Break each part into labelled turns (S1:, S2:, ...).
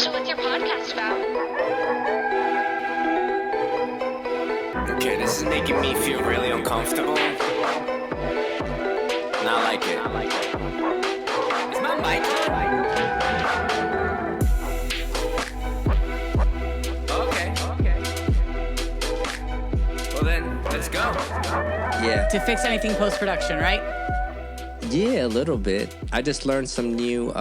S1: So what's your podcast about?
S2: Okay, this is making me feel really uncomfortable. Not like it. Is my mic on? Okay. Well then, let's go.
S3: Yeah.
S4: To fix anything post-production, right?
S3: Yeah, a little bit. I just learned some new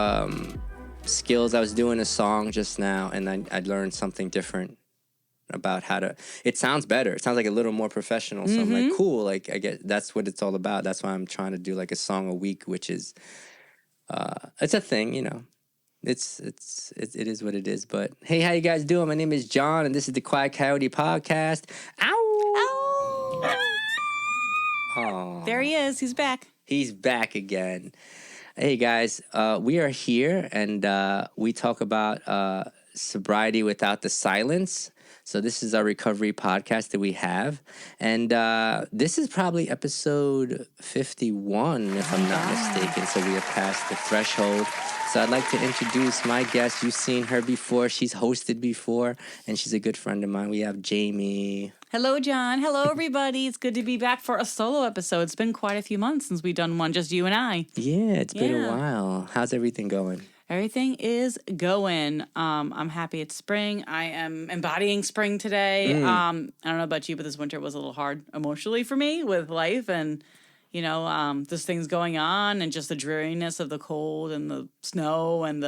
S3: skills. I was doing a song just now, and I learned something different about how to. It sounds better. It sounds like a little more professional. So I'm like, cool. Like I get that's what it's all about. That's why I'm trying to do like a song a week, which is, it's a thing, you know. It is what it is. But hey, how you guys doing? My name is John, and this is the Quiet Coyote Podcast. Ow! Oh,
S4: There he is. He's back.
S3: he's back again. Hey guys, we are here and we talk about sobriety without the silence. So this is our recovery podcast that we have. And this is probably episode 51, if I'm not mistaken. So we have passed the threshold. So I'd like to introduce my guest. You've seen her before. She's hosted before, and she's a good friend of mine. We have Jamie.
S4: Hello, John. Hello, everybody. It's good to be back for a solo episode. It's been quite a few months since we've done one, just you and I.
S3: Yeah, it's been a
S4: Yeah.
S3: while. How's everything going?
S4: Everything is going. I'm happy it's spring. I am embodying spring today. I don't know about you, but this winter was a little hard emotionally for me with life and, you know, there's things going on and just the dreariness of the cold and the snow and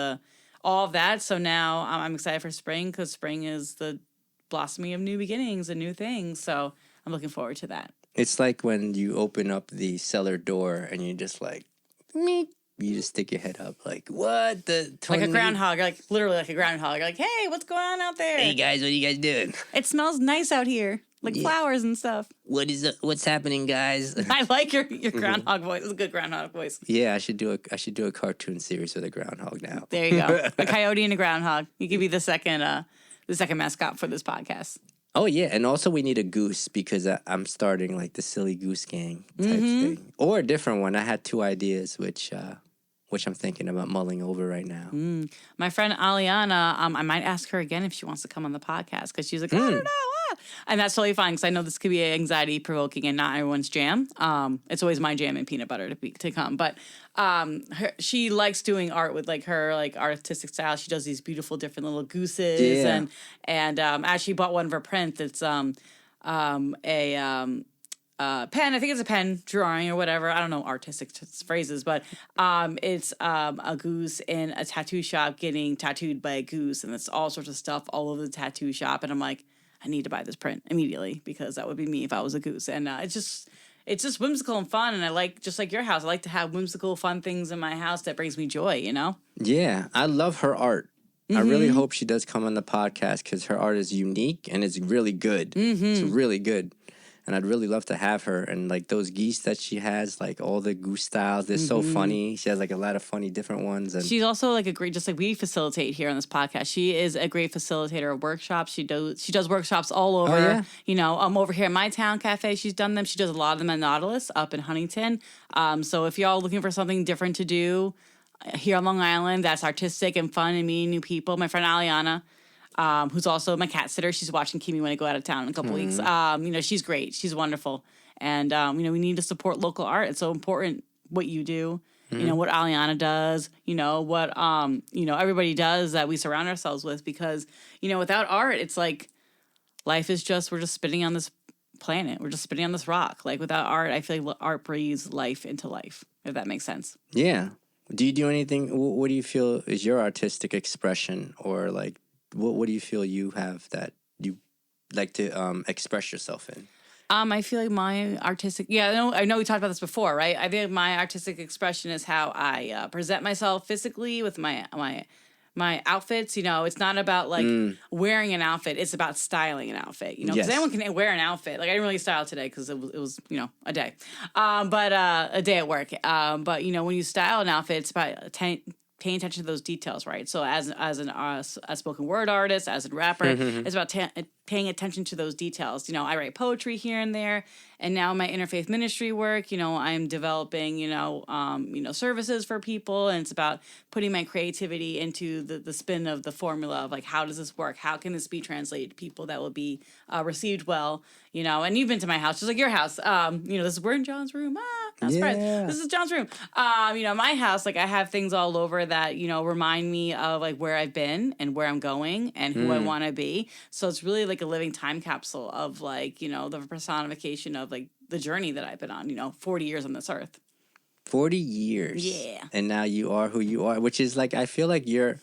S4: all of that. So now I'm excited for spring because spring is the blossoming of new beginnings and new things. So I'm looking forward to that.
S3: It's like when you open up the cellar door and you're just like, meep. You just stick your head up like, what?
S4: Like a groundhog, like literally like a groundhog. You're like, hey, what's going on out there?
S3: Hey guys, what are you guys doing?
S4: It smells nice out here, like flowers and stuff.
S3: What's happening, guys?
S4: I like your groundhog voice. It's a good groundhog voice.
S3: Yeah, I should do a cartoon series with a groundhog now.
S4: There you go. A coyote and a groundhog. You could be the second mascot for this podcast.
S3: Oh yeah, and also we need a goose because I'm starting like the Silly Goose Gang type thing, or a different one. I had two ideas, which I'm thinking about mulling over right now.
S4: My friend Aliana, I might ask her again if she wants to come on the podcast because she's like, I don't know. And that's totally fine because I know this could be anxiety provoking and not everyone's jam. It's always my jam and peanut butter to come. But she likes doing art with like her like artistic style. She does these beautiful different little gooses and actually bought one of her prints. It's pen. I think it's a pen drawing or whatever. I don't know artistic phrases, but it's a goose in a tattoo shop getting tattooed by a goose, and it's all sorts of stuff all over the tattoo shop. And I'm like, I need to buy this print immediately because that would be me if I was a goose. And it's just whimsical and fun. And I like, just like your house, I like to have whimsical, fun things in my house that brings me joy. You know?
S3: Yeah, I love her art. I really hope she does come on the podcast because her art is unique and it's really good. It's really good. And I'd really love to have her. And like those geese that she has, like all the goose styles, they're so funny. She has like a lot of funny different ones. And
S4: she's also like a great, just like we facilitate here on this podcast. She is a great facilitator of workshops. She does workshops all over.
S3: Oh, yeah?
S4: You know, over here at my town cafe, she's done them. She does a lot of them at Nautilus up in Huntington. So if y'all looking for something different to do here on Long Island, that's artistic and fun and meeting new people. My friend Aliana, who's also my cat sitter. She's watching Kimi when I go out of town in a couple weeks. You know, she's great. She's wonderful. And, you know, we need to support local art. It's so important what you do, you know, what Aliana does, you know, what, you know, everybody does that we surround ourselves with because, you know, without art, it's like life is just, we're just spinning on this planet. We're just spinning on this rock. Like without art, I feel like art breathes life into life, if that makes sense.
S3: yeah. Do you do anything? What do you feel is your artistic expression or like, what do you feel you have that you like to express yourself in?
S4: I feel like my artistic, I know we talked about this before, right? I think my artistic expression is how I present myself physically with my outfits. You know, it's not about like wearing an outfit; it's about styling an outfit. You know, because anyone can wear an outfit. Like I didn't really style today because it was you know a day, but a day at work. But you know, when you style an outfit, it's about paying attention to those details, right? So as a spoken word artist, as a rapper, it's about paying attention to those details. You know, I write poetry here and there, and now my interfaith ministry work, you know, I'm developing, services for people, and it's about putting my creativity into the spin of the formula of like, how does this work? How can this be translated to people that will be received well? You know, and you've been to my house, just like your house. We're in John's room. Not surprised.
S3: Yeah.
S4: This is John's room. My house, like I have things all over that, remind me of like where I've been and where I'm going and who I want to be. So it's really like a living time capsule of like, the personification of like the journey that I've been on, 40 years on this earth.
S3: 40 years.
S4: Yeah.
S3: And now you are who you are, which is like, I feel like you're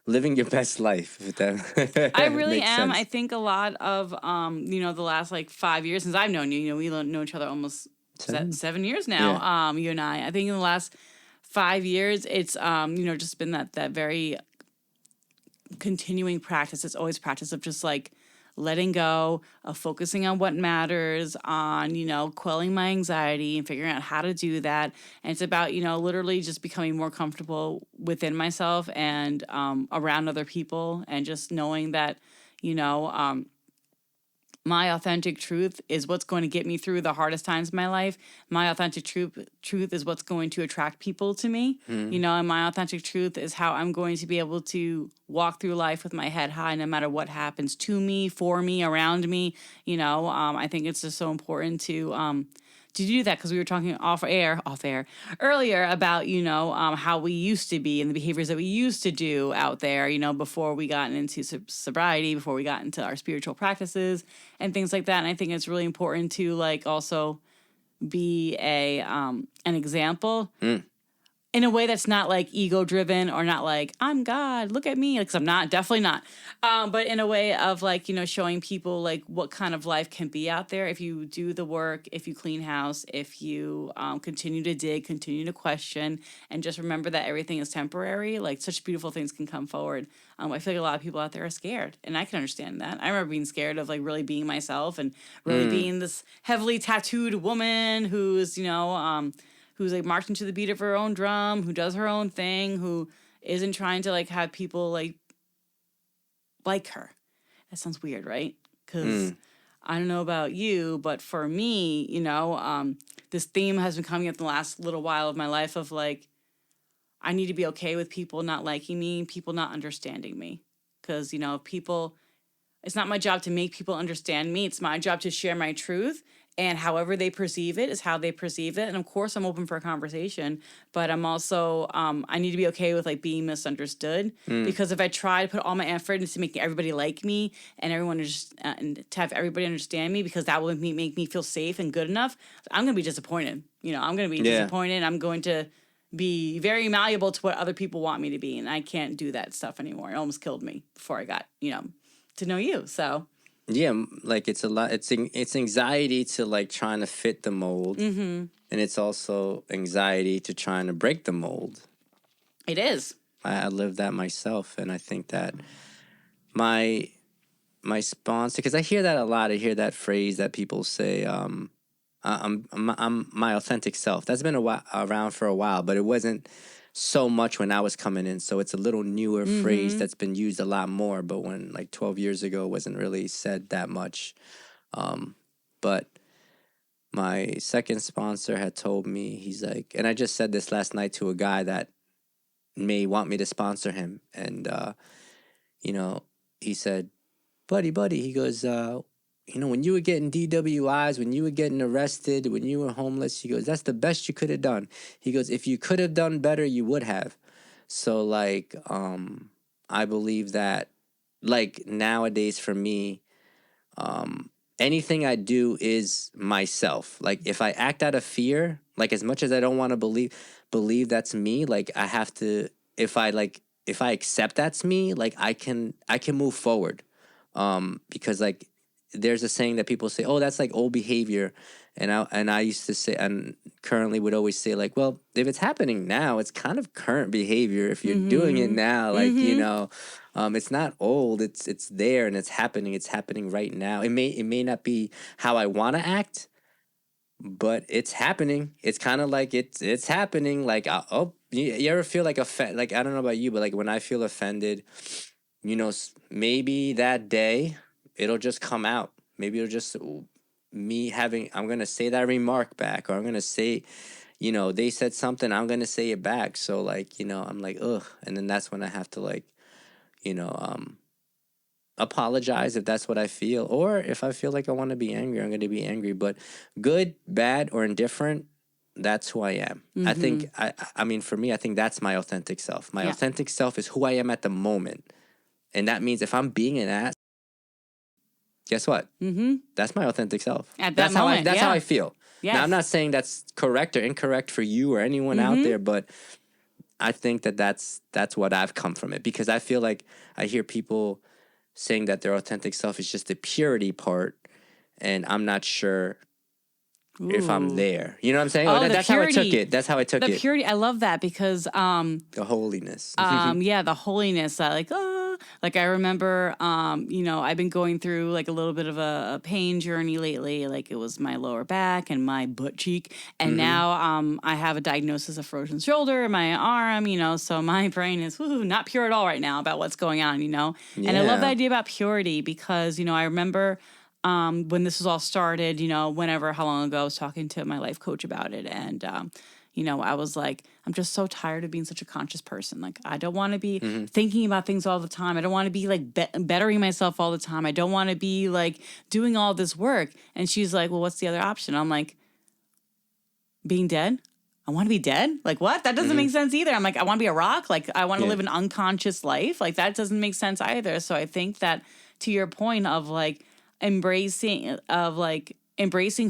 S3: living your best life. If that
S4: I really
S3: makes
S4: am.
S3: sense.
S4: I think a lot of, the last like 5 years since I've known you, we know each other almost 7 years now.
S3: Yeah.
S4: You and I think in the last 5 years, it's, just been that very continuing practice. It's always practice of just like letting go, of focusing on what matters, on, quelling my anxiety and figuring out how to do that. And it's about, literally just becoming more comfortable within myself and around other people, and just knowing that, my authentic truth is what's going to get me through the hardest times of my life. My authentic truth is what's going to attract people to me, and my authentic truth is how I'm going to be able to walk through life with my head high, no matter what happens to me, for me, around me. I think it's just so important to do that, because we were talking off air earlier about, how we used to be and the behaviors that we used to do out there, before we got into sobriety, before we got into our spiritual practices and things like that. And I think it's really important to like also be an example in a way that's not like ego driven, or not like I'm God, look at me, because I'm not, definitely not. But in a way of like, showing people like what kind of life can be out there if you do the work, if you clean house, if you continue to dig, continue to question, and just remember that everything is temporary. Like such beautiful things can come forward. I feel like a lot of people out there are scared, and I can understand that. I remember being scared of like really being myself and really being this heavily tattooed woman who's, who's like marching to the beat of her own drum, who does her own thing, who isn't trying to like have people like her. That sounds weird, right? Because I don't know about you, but for me, this theme has been coming up the last little while of my life of like, I need to be okay with people not liking me, people not understanding me. Because, it's not my job to make people understand me. It's my job to share my truth. And however they perceive it is how they perceive it. And of course, I'm open for a conversation, but I'm also, I need to be okay with like being misunderstood. Because if I try to put all my effort into making everybody like me and everyone and to have everybody understand me, because that will make me feel safe and good enough, I'm going to be disappointed. I'm going to be disappointed. I'm going to be very malleable to what other people want me to be. And I can't do that stuff anymore. It almost killed me before I got, to know you. So.
S3: Yeah, like it's a lot. It's anxiety to like trying to fit the mold, and it's also anxiety to trying to break the mold.
S4: It is.
S3: I lived that myself, and I think that my sponsor, because I hear that a lot. I hear that phrase that people say, I'm my authentic self. That's been around for a while, but it wasn't so much when I was coming in. So it's a little newer phrase that's been used a lot more. But when like 12 years ago, it wasn't really said that much. But my second sponsor had told me, he's like, and I just said this last night to a guy that may want me to sponsor him. And, he said, buddy, he goes, when you were getting DWIs, when you were getting arrested, when you were homeless, he goes, that's the best you could have done. He goes, if you could have done better, you would have. So, like, I believe that, like, nowadays for me, anything I do is myself. Like, if I act out of fear, like, as much as I don't want to believe that's me, like, I have to, if I accept that's me, like, I can move forward. Because, like, there's a saying that people say, oh, that's like old behavior. And I used to say, and currently would always say, like, well, if it's happening now, it's kind of current behavior. If you're doing it now, like, it's not old, it's there and it's happening right now. It may not be how I want to act, but it's happening. It's kind of like it's happening. Like, you ever feel like like, I don't know about you, but like when I feel offended, maybe that day, it'll just come out. Maybe it'll just I'm gonna say that remark back, or I'm gonna say, they said something, I'm gonna say it back. So like, I'm like, ugh, and then that's when I have to like, you know, apologize if that's what I feel, or if I feel like I want to be angry, I'm gonna be angry. But good, bad, or indifferent, that's who I am. I think I mean, for me, I think that's my authentic self. My authentic self is who I am at the moment, and that means if I'm being an ass, guess what? That's my authentic self.
S4: At that
S3: That's how
S4: moment,
S3: that's how I feel.
S4: Yes.
S3: Now, I'm not saying that's correct or incorrect for you or anyone out there, but I think that's what I've come from it, because I feel like I hear people saying that their authentic self is just the purity part, and I'm not sure if I'm
S4: Ooh.
S3: there. You know what I'm saying?
S4: Oh, the
S3: That's how I took
S4: purity.
S3: it. That's how I took
S4: The
S3: it.
S4: purity, I love that because
S3: The holiness.
S4: yeah, the holiness that like I remember I've been going through like a little bit of a pain journey lately. Like it was my lower back and my butt cheek, and now I have a diagnosis of frozen shoulder in my arm, so my brain is not pure at all right now about what's going on, and I love the
S3: Yeah.
S4: idea about purity because I remember when this was all started, how long ago I was talking to my life coach about it. And, I was like, I'm just so tired of being such a conscious person. Like, I don't want to be thinking about things all the time. I don't want to be like bettering myself all the time. I don't want to be like doing all this work. And she's like, well, what's the other option? I'm like, being dead? I want to be dead? Like, what? That doesn't make sense either. I'm like, I want to be a rock. Like, I want to live an unconscious life. Like, that doesn't make sense either. So I think that to your point of like, embracing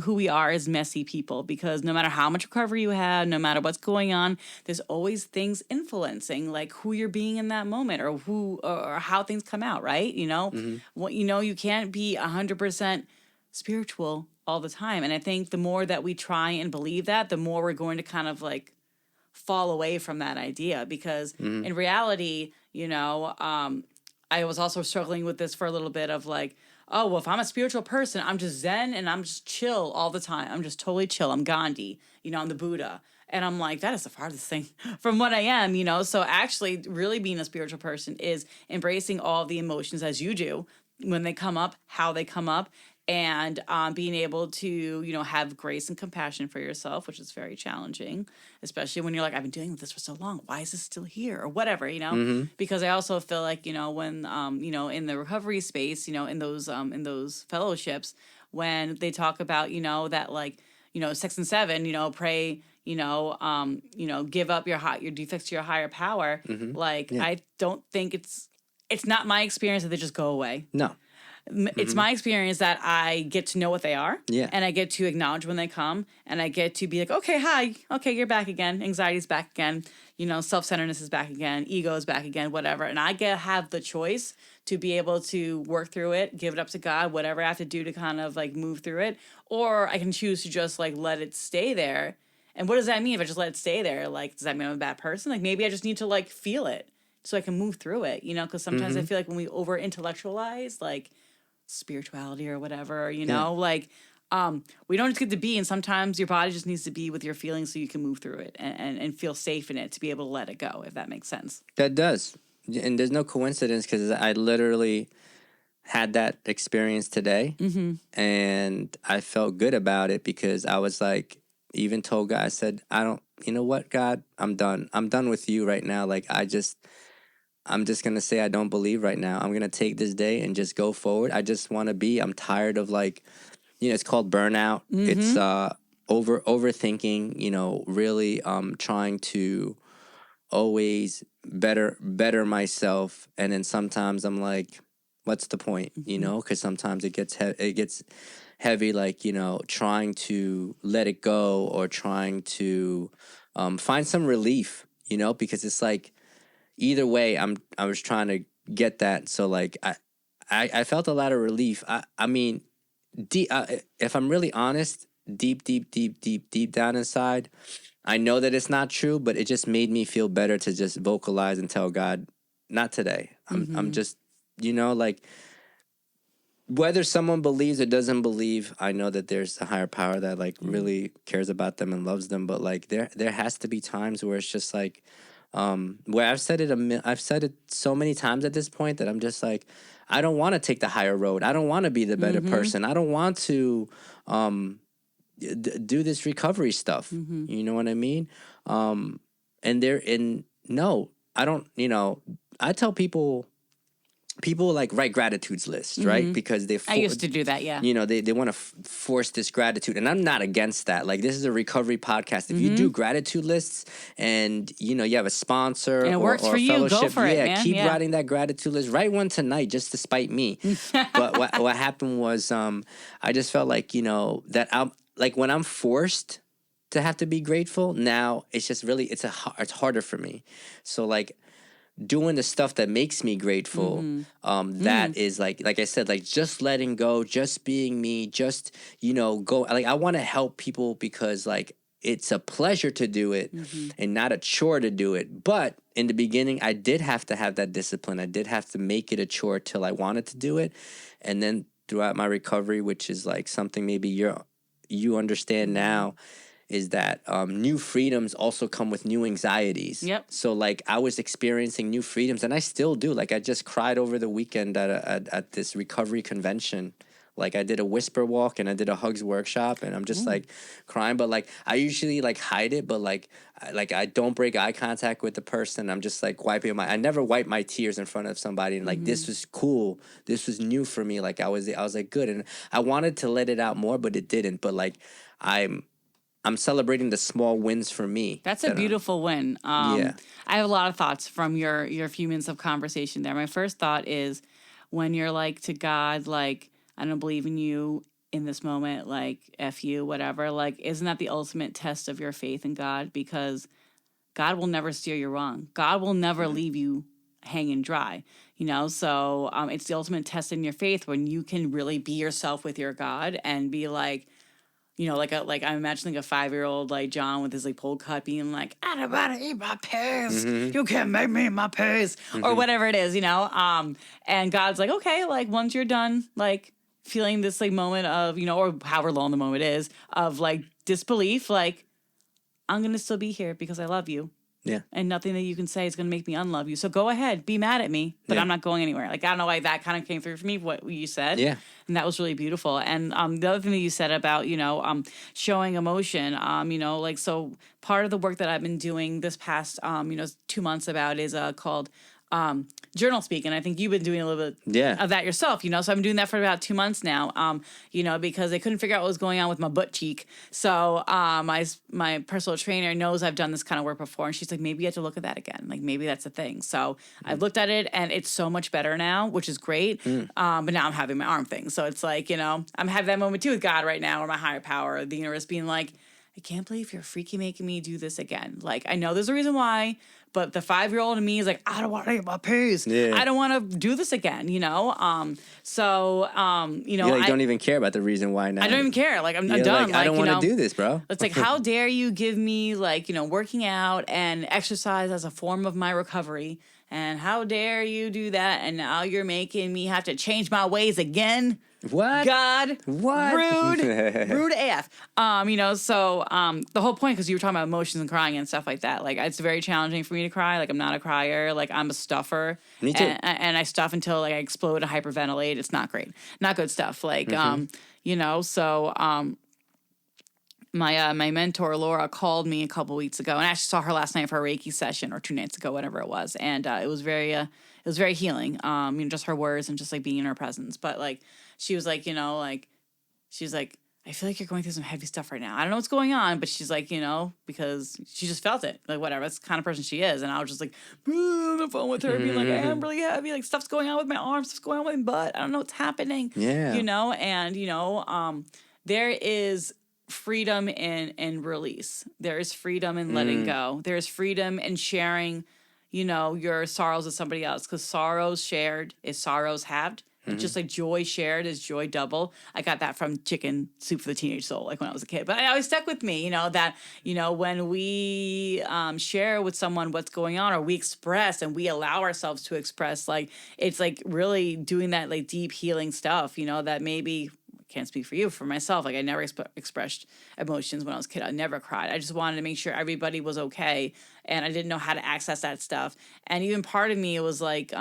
S4: who we are as messy people, because no matter how much recovery you have, no matter what's going on, there's always things influencing like who you're being in that moment, or who or how things come out, right? You can't be 100% spiritual all the time. And I think the more that we try and believe that, the more we're going to kind of like fall away from that idea, because in reality, I was also struggling with this for a little bit of like, oh, well, if I'm a spiritual person, I'm just Zen and I'm just chill all the time. I'm just totally chill. I'm Gandhi, I'm the Buddha. And I'm like, that is the farthest thing from what I am, So actually, really being a spiritual person is embracing all the emotions as you do when they come up, how they come up, and being able to, have grace and compassion for yourself, which is very challenging, especially when you're like, I've been dealing with this for so long. Why is this still here? Or whatever, Because I also feel like, when, in the recovery space, in those fellowships, when they talk about, that like, 6 and 7, pray, give up your defects to your higher power. Like, I don't think it's not my experience that they just go away.
S3: No.
S4: It's my experience that I get to know what they are.
S3: Yeah.
S4: And I get to acknowledge when they come, and I get to be like, okay, hi. Okay, you're back again. Anxiety's back again. Self-centeredness is back again. Ego is back again, whatever. And I have the choice to be able to work through it, give it up to God, whatever I have to do to kind of like move through it. Or I can choose to just like let it stay there. And what does that mean if I just let it stay there? Like, does that mean I'm a bad person? Like, maybe I just need to like feel it so I can move through it, because sometimes I feel like when we over intellectualize, like, spirituality or whatever, like we don't just get to be, and sometimes your body just needs to be with your feelings so you can move through it and feel safe in it to be able to let it go, if that makes sense.
S3: That does. And there's no coincidence, because I literally had that experience today, and I felt good about it, because I was like, even told God, I said, you know what, God, I'm done with you right now. Like, I'm just going to say I don't believe right now. I'm going to take this day and just go forward. I just want to I'm tired of like, it's called burnout. It's overthinking, really trying to always better myself. And then sometimes I'm like, what's the point? Because sometimes it gets heavy, like, trying to let it go, or trying to find some relief, because it's like, either way, I was trying to get that. So like I felt a lot of relief. I mean, if I'm really honest, deep down inside, I know that it's not true, but it just made me feel better to just vocalize and tell God, not today. I'm just, like, whether someone believes or doesn't believe, I know that there's a higher power that like really cares about them and loves them. But like there has to be times where it's just like, Where I've said it so many times at this point that I'm just like, I don't want to take the higher road. I don't want to be the better person. I don't want to do this recovery stuff. You know what I mean? No, I don't. I tell people like write gratitudes lists, right? Because
S4: I used to do that, yeah.
S3: They want to force this gratitude, and I'm not against that. Like, this is a recovery podcast. If you do gratitude lists and you have a sponsor
S4: and it works
S3: or
S4: for
S3: a
S4: you,
S3: fellowship,
S4: go for it, man.
S3: keep
S4: Yeah.
S3: writing that gratitude list. Write one tonight just to spite me. But what happened was I just felt like that I'm like, when I'm forced to have to be grateful, now it's just really it's harder for me. So like, doing the stuff that makes me grateful, that is like I said, like just letting go, just being me, just go. Like, I want to help people because like it's a pleasure to do it and not a chore to do it. But in the beginning, I did have to have that discipline. I did have to make it a chore till I wanted to do it, and then throughout my recovery, which is like something maybe you understand now, is that new freedoms also come with new anxieties.
S4: Yep.
S3: So like, I was experiencing new freedoms, and I still do. Like, I just cried over the weekend at this recovery convention. Like, I did a whisper walk and I did a hugs workshop, and I'm just like crying. But like, I usually like hide it, but like I don't break eye contact with the person. I'm just like wiping I never wipe my tears in front of somebody. And like, this was cool. This was new for me. Like, I was like, good. And I wanted to let it out more, but it didn't. But like, I'm celebrating the small wins for me.
S4: That's a beautiful win.
S3: Yeah.
S4: I have a lot of thoughts from your few minutes of conversation there. My first thought is, when you're like to God, like, I don't believe in you in this moment, like, F you, whatever. Like, isn't that the ultimate test of your faith in God? Because God will never steer you wrong. God will never leave you hanging dry, So it's the ultimate test in your faith when you can really be yourself with your God and be like, like I'm imagining a 5-year-old like John with his like pole cut being like, I don't want to eat my peas. You can't make me eat my peas, or whatever it is, And God's like, okay, like once you're done, like feeling this like moment of, or however long the moment is of like disbelief, like, I'm gonna still be here because I love you.
S3: Yeah.
S4: And nothing that you can say is going to make me unlove you. So go ahead, be mad at me, but I'm not going anywhere. Like, I don't know why that kind of came through for me, what you said.
S3: Yeah.
S4: And that was really beautiful. And the other thing that you said about, showing emotion, like, so part of the work that I've been doing this past, 2 months about is called journal speak. And I think you've been doing a little bit of that yourself, So I've been doing that for about 2 months now, because they couldn't figure out what was going on with my butt cheek. So my personal trainer knows I've done this kind of work before. And she's like, maybe you have to look at that again. Like, maybe that's a thing. So I've looked at it and it's so much better now, which is great. But now I'm having my arm thing. So it's like, I'm having that moment too with God right now, or my higher power, or the universe being like, I can't believe you're freaking making me do this again. Like, I know there's a reason why, but the 5-year-old in me is like, I don't want to eat my peas.
S3: Yeah.
S4: I don't want to do this again, You
S3: like, you don't even care about the reason why now.
S4: I don't even care. Like, I'm done.
S3: Like, I don't want to do this, bro.
S4: It's like, how dare you give me like, working out and exercise as a form of my recovery. And how dare you do that? And now you're making me have to change my ways again.
S3: What?
S4: God.
S3: What?
S4: Rude AF. So the whole point, because you were talking about emotions and crying and stuff like that, like, it's very challenging for me to cry. Like, I'm not a crier. Like, I'm a stuffer.
S3: Me too.
S4: And I stuff until like I explode and hyperventilate. It's not great. Not good stuff. Like, my mentor Laura called me a couple weeks ago, and I actually saw her last night for a Reiki session, or 2 nights ago, whatever it was, and it was very healing. Just her words and just like being in her presence. But like, she was like, she's like, I feel like you're going through some heavy stuff right now. I don't know what's going on, but she's like, because she just felt it, like whatever. That's the kind of person she is. And I was just like on the phone with her, being like, I am really heavy. Like, stuff's going on with my arms, stuff's going on with my butt. I don't know what's happening.
S3: Yeah.
S4: And there is freedom in release. There is freedom in letting go. There is freedom in sharing, your sorrows with somebody else, because sorrows shared is sorrows halved. Just like joy shared is joy double. I got that from Chicken Soup for the Teenage Soul, like when I was a kid. But it always stuck with me, that, when we share with someone what's going on, or we express and we allow ourselves to express, like, it's like really doing that like deep healing stuff, that maybe can't speak for you, for myself. Like I never expressed emotions when I was a kid. I never cried. I just wanted to make sure everybody was okay, and I didn't know how to access that stuff. And even part of me was like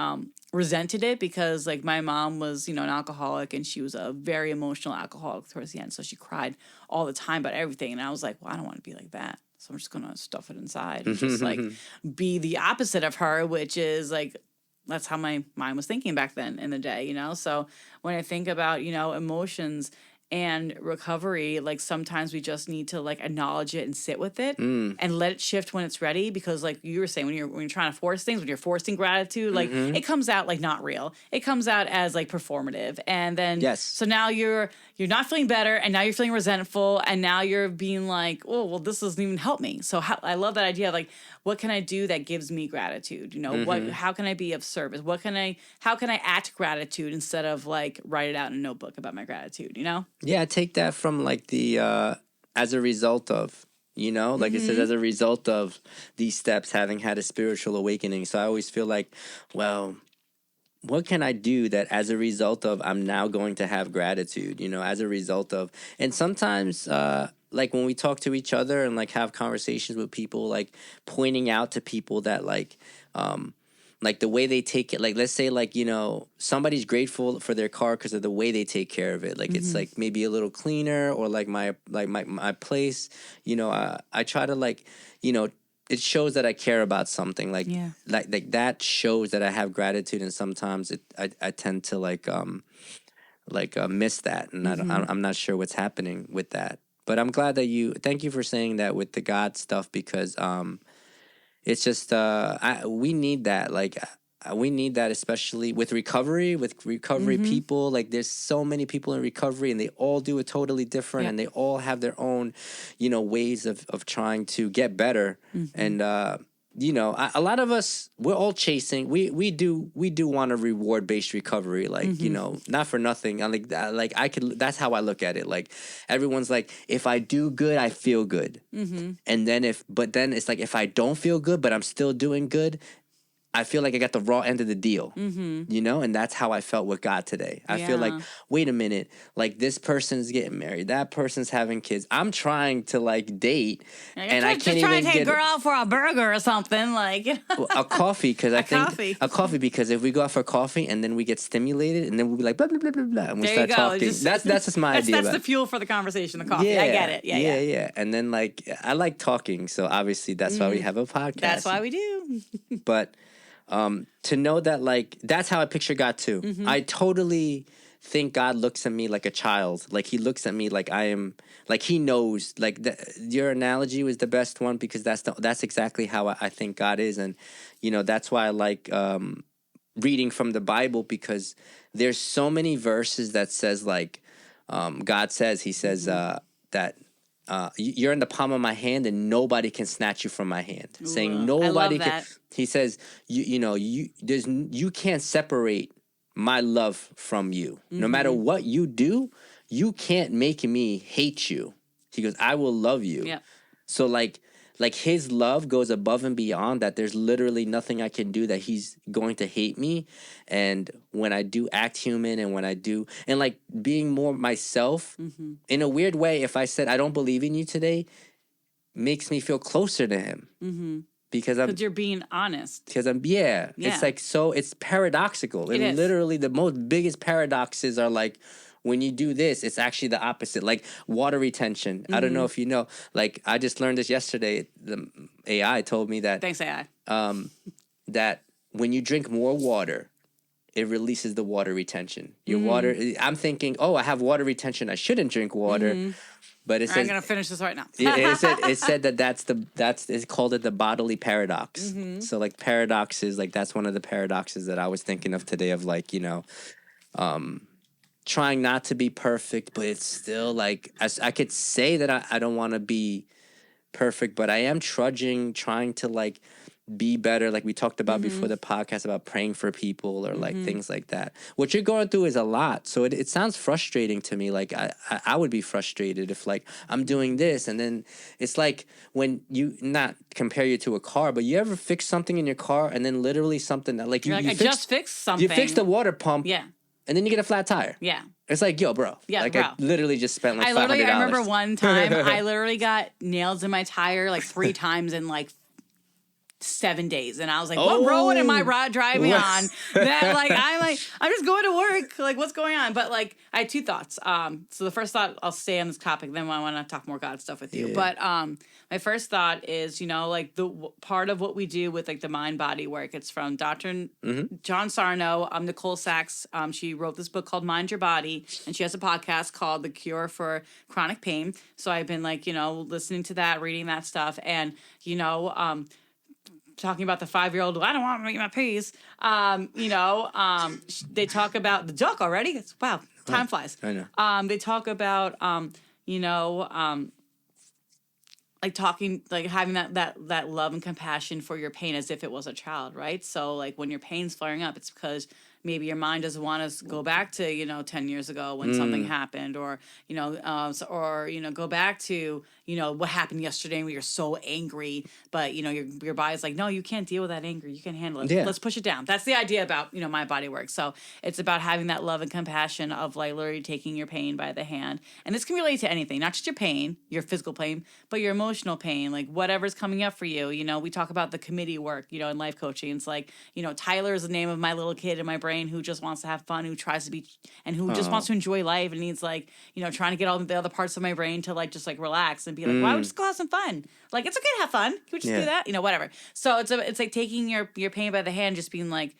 S4: resented it because like my mom was, you know, an alcoholic, and she was a very emotional alcoholic towards the end. So she cried all the time about everything, and I was like, well, I don't want to be like that. So I'm just gonna stuff it inside and just like be the opposite of her, which is like that's how my mind was thinking back then in the day, you know? So when I think about, you know, emotions and recovery, like sometimes we just need to like acknowledge it and sit with it and let it shift when it's ready. Because like you were saying, when you're trying to force things, when you're forcing gratitude, like it comes out like not real. It comes out as like performative. And then
S3: Yes.
S4: so now you're not feeling better, and now you're feeling resentful, and now you're being like, oh, well, this doesn't even help me. So I love that idea of like, what can I do that gives me gratitude? You know, how can I be of service? How can I act gratitude instead of like write it out in a notebook about my gratitude, you know?
S3: Yeah, I take that from like the as a result of, you know, like it says as a result of these steps, having had a spiritual awakening. So I always feel like, well, what can I do that as a result of I'm now going to have gratitude, you know, as a result of, and sometimes like when we talk to each other and like have conversations with people, like pointing out to people that like the way they take it, like let's say like, you know, somebody's grateful for their car because of the way they take care of it. Like it's like maybe a little cleaner, or like my place, you know, I try to like, you know, it shows that I care about something, like like that shows that I have gratitude. And sometimes I tend to miss that, and I'm not sure what's happening with that. But I'm glad that thank you for saying that with the God stuff, because it's just we need that, like we need that, especially with recovery people. Like there's so many people in recovery, and they all do it totally different, and they all have their own, you know, ways of trying to get better. And you know, a lot of us, we're all chasing. We do want a reward based recovery, like you know, not for nothing. I like I could. That's how I look at it. Like everyone's like, if I do good, I feel good, and then it's like if I don't feel good, but I'm still doing good, I feel like I got the raw end of the deal, you know? And that's how I felt with God today. I feel like, wait a minute, like this person's getting married, that person's having kids. I'm trying to like date, and I can't even
S4: take
S3: get
S4: a girl out for a burger or something, like
S3: a coffee, because I think
S4: coffee.
S3: a coffee, because if we go out for coffee and then we get stimulated and then we'll be like blah blah blah blah blah, and we
S4: There
S3: start
S4: you go.
S3: talking. That's just my idea.
S4: That's
S3: about
S4: the fuel for the conversation, the coffee. I get it. Yeah.
S3: And then like I like talking, so obviously that's why we have a podcast.
S4: That's why we do.
S3: But to know that, like, that's how I picture God too. I totally think God looks at me like a child. Like he looks at me like I am, like he knows. Like your analogy was the best one, because that's exactly how I think God is. And you know, that's why I like reading from the Bible, because there's so many verses that says like God says, he says that you're in the palm of my hand and nobody can snatch you from my hand. Saying nobody can. He says, you can't separate my love from you. No matter what you do, you can't make me hate you. He goes, I will love you.
S4: Yeah.
S3: So like his love goes above and beyond that. There's literally nothing I can do that he's going to hate me. And when I do act human, and when I do, and like being more myself, in a weird way, if I said I don't believe in you today, makes me feel closer to him. Because
S4: you're being honest.
S3: Because it's like, so it's paradoxical.
S4: It is.
S3: Literally the most biggest paradoxes are like, when you do this, it's actually the opposite. Like water retention. I don't know if you know. Like I just learned this yesterday. The AI told me that.
S4: Thanks, AI.
S3: That when you drink more water, it releases the water retention. Your water. I'm thinking, oh, I have water retention, I shouldn't drink water. But it says,
S4: I'm gonna finish this right now.
S3: it said that it's called it the bodily paradox. So like paradoxes, like that's one of the paradoxes that I was thinking of today, of like, you know, trying not to be perfect, but it's still like, I could say that I don't want to be perfect, but I am trying to like be better, like we talked about before the podcast, about praying for people, or like things like that. What you're going through is a lot, so it sounds frustrating to me. Like I would be frustrated if like I'm doing this, and then it's like when you, not compare you to a car, but you ever fix something in your car, and then literally something that like
S4: I just fixed something.
S3: You fix the water pump,
S4: Yeah.
S3: and then you get a flat tire.
S4: Yeah.
S3: It's like, yo, bro.
S4: Yeah,
S3: like
S4: bro.
S3: I literally just spent like $500.
S4: I remember one time I literally got nails in my tire like 3 times in like 7 days, and I was like, "What road am I driving on?" That I'm just going to work. Like, what's going on? But like, I had 2 thoughts. So the first thought, I'll stay on this topic, then I want to talk more God stuff with you.
S3: Yeah.
S4: But my first thought is, like the part of what we do with like the mind body work. It's from Dr. John Sarno, Nicole Sachs. She wrote this book called Mind Your Body, and she has a podcast called The Cure for Chronic Pain. So I've been like, listening to that, reading that stuff, and talking about the 5-year-old, I don't want to make my peace. They talk about the duck already. Wow, time flies.
S3: I know.
S4: They talk about, like talking, like having that love and compassion for your pain as if it was a child, right? So like when your pain's flaring up, it's because maybe your mind doesn't want us to go back to 10 years ago when something happened, or go back to what happened yesterday when you're so angry, but your body's like, no, you can't deal with that anger, you can handle it.
S3: Yeah.
S4: Let's push it down. That's the idea about my body work. So it's about having that love and compassion of like literally taking your pain by the hand, and this can relate to anything, not just your pain, your physical pain, but your emotional pain, like whatever's coming up for you. We talk about the committee work in life coaching. It's like Tyler is the name of my little kid in my brain who just wants to have fun, who tries to be, and who just wants to enjoy life, and needs like trying to get all the other parts of my brain to like just like relax and be like, why don't we just go have some fun? Like, it's okay to have fun. Can we just do that? Whatever. So it's like taking your pain by the hand, just being like,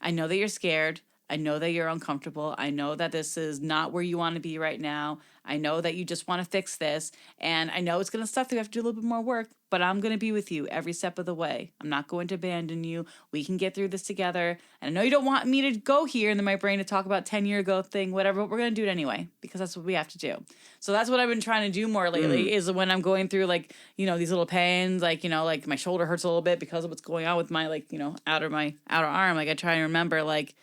S4: I know that you're scared. I know that you're uncomfortable. I know that this is not where you want to be right now. I know that you just want to fix this. And I know it's going to suck that we have to do a little bit more work, but I'm going to be with you every step of the way. I'm not going to abandon you. We can get through this together. And I know you don't want me to go here into my brain to talk about 10-year ago thing, whatever, but we're going to do it anyway, because that's what we have to do. So that's what I've been trying to do more lately, is when I'm going through like, these little pains, like, like my shoulder hurts a little bit because of what's going on with my, like, my outer arm. Like I try and remember, like,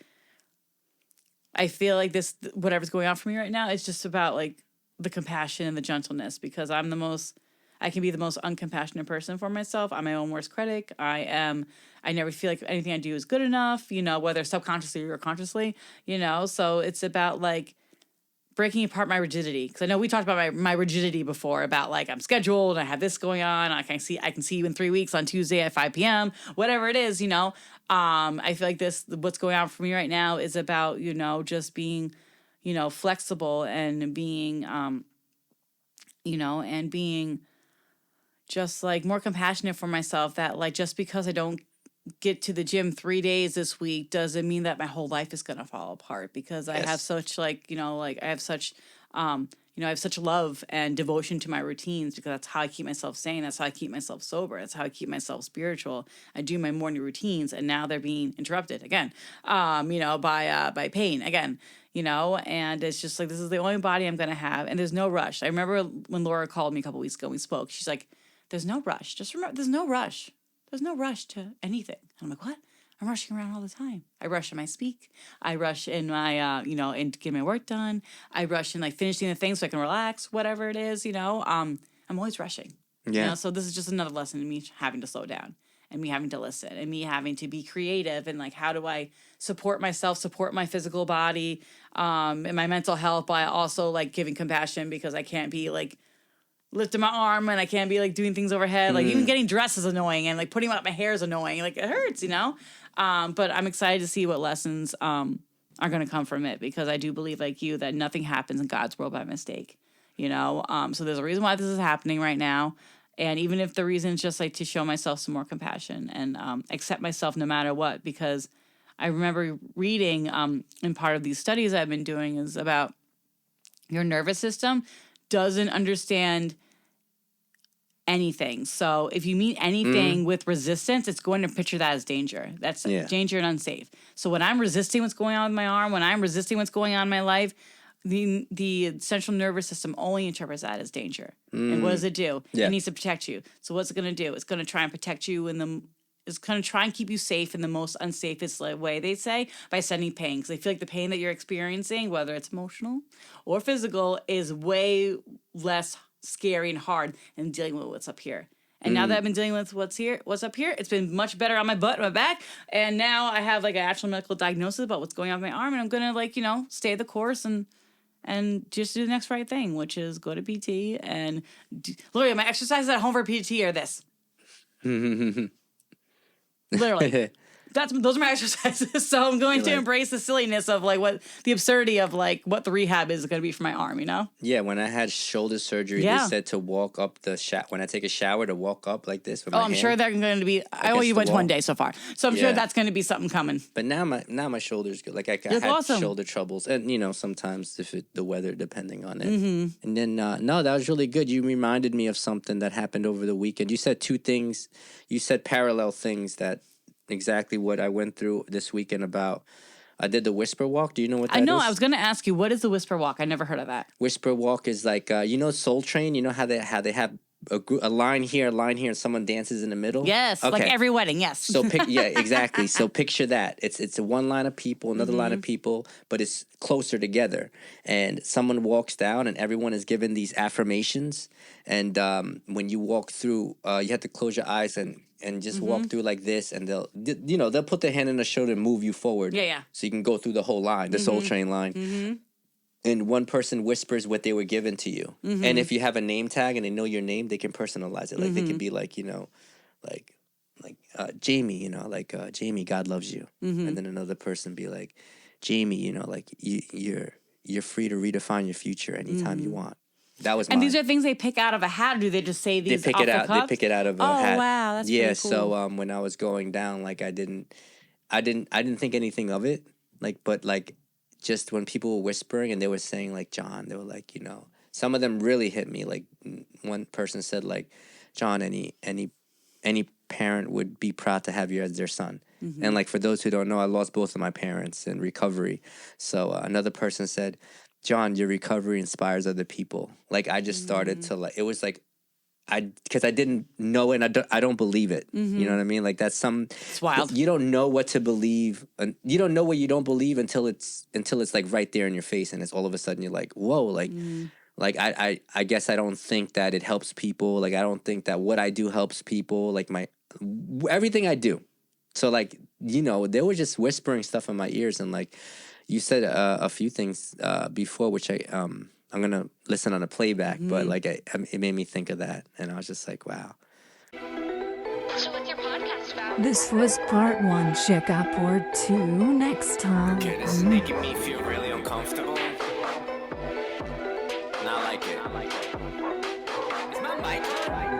S4: I feel like this, whatever's going on for me right now, is just about like the compassion and the gentleness, because I can be the most uncompassionate person for myself. I'm my own worst critic. I never feel like anything I do is good enough, whether subconsciously or consciously, so it's about like breaking apart my rigidity. Because I know we talked about my rigidity before, about like I'm scheduled, I have this going on, I can see you in 3 weeks on Tuesday at 5 p.m., whatever it is, I feel like what's going on for me right now is about, just being, flexible and being, and being just like more compassionate for myself, that like just because I don't get to the gym 3 days this week doesn't mean that my whole life is going to fall apart, because I have such like, I have such, I have such love and devotion to my routines, because that's how I keep myself sane. That's how I keep myself sober. That's how I keep myself spiritual. I do my morning routines, and now they're being interrupted again, by pain again, and it's just like, this is the only body I'm going to have. And there's no rush. I remember when Laura called me a couple weeks ago, we spoke, she's like, there's no rush. Just remember, there's no rush. There's no rush to anything. And I'm like, what? I'm rushing around all the time. I rush in my speak. I rush in my, and get my work done. I rush in like finishing the things so I can relax, whatever it is, I'm always rushing.
S3: Yeah.
S4: So this is just another lesson in me having to slow down, and me having to listen, and me having to be creative, and like, how do I support myself, support my physical body, and my mental health, by also like giving compassion, because I can't be like lifting my arm, and I can't be like doing things overhead. Like even getting dressed is annoying, and like putting up my hair is annoying. Like it hurts, but I'm excited to see what lessons are going to come from it, because I do believe, like you, that nothing happens in God's world by mistake, so there's a reason why this is happening right now. And even if the reason is just like to show myself some more compassion, and accept myself no matter what, because I remember reading in part of these studies I've been doing is about your nervous system doesn't understand anything. So if you meet anything with resistance, it's going to picture that as danger. That's danger and unsafe. So when I'm resisting what's going on with my arm, when I'm resisting what's going on in my life, the central nervous system only interprets that as danger. And what does it do?
S3: Yeah.
S4: It needs to protect you. So what's it going to do? It's going to try and protect you it's going to try and keep you safe in the most unsafest way, they say, by sending pain. Because they feel like the pain that you're experiencing, whether it's emotional or physical, is way less scary and hard than dealing with what's up here. And now that I've been dealing with what's up here, it's been much better on my butt and my back. And now I have like an actual medical diagnosis about what's going on with my arm. And I'm going to stay the course and and just do the next right thing, which is go to PT and literally my exercises at home for PT are this. Literally. Those are my exercises. So I'm going to embrace the silliness of like what the absurdity of like what the rehab is going to be for my arm, you know?
S3: Yeah, when I had shoulder surgery, they said to walk up the when I take a shower to walk up like this with my
S4: I'm
S3: hand
S4: sure they're going to be. I only went one day so far, so I'm sure that's going to be something coming.
S3: But now my shoulder's good. Like I had shoulder troubles, and sometimes if the weather depending on it. Mm-hmm. And then no, that was really good. You reminded me of something that happened over the weekend. You said two things. You said parallel things that. Exactly what I went through this weekend about. I did the Whisper Walk. Do you know what that is?
S4: I know. I was going to ask you, what is the Whisper Walk? I never heard of that.
S3: Whisper Walk is like, Soul Train? You know how they have a line here, and someone dances in the middle?
S4: Yes, okay. Like every wedding, yes.
S3: So exactly. So picture that. It's a one line of people, another line of people, but it's closer together. And someone walks down and everyone is given these affirmations. And when you walk through, you have to close your eyes and just walk through like this, and they'll put their hand on the shoulder and move you forward.
S4: Yeah.
S3: So you can go through the whole line, the Soul Train line. Mm-hmm. And one person whispers what they were given to you. Mm-hmm. And if you have a name tag and they know your name, they can personalize it. Like they can be like, Jamie, like Jamie, God loves you. Mm-hmm. And then another person be like, Jamie, like you're free to redefine your future anytime you want. That was mine.
S4: And these are things they pick out of a hat, or do they just say these
S3: They pick it out of a hat.
S4: Oh wow, that's pretty cool.
S3: So when I was going down, like I didn't think anything of it. But just when people were whispering and they were saying like, John, they were like, some of them really hit me. Like one person said like, John, any parent would be proud to have you as their son. Mm-hmm. And like for those who don't know, I lost both of my parents in recovery. So another person said, John, your recovery inspires other people. Like I just started to it was like, because I didn't know it and I don't believe it. Mm-hmm. You know what I mean? Like that's
S4: it's wild.
S3: You don't know what to believe. You don't know what you don't believe until it's like right there in your face. And it's all of a sudden you're like, whoa, like, like I guess I don't think that it helps people. Like, I don't think that what I do helps people. Like everything I do. So like, they were just whispering stuff in my ears. And like, you said a few things before, which I'm gonna listen on a playback, but like it made me think of that, and I was just like, wow.
S1: So what's your podcast about?
S5: This was part 1. Check out part 2 next time.
S2: Okay, this is making me feel really uncomfortable. Not like it. Is my mic on?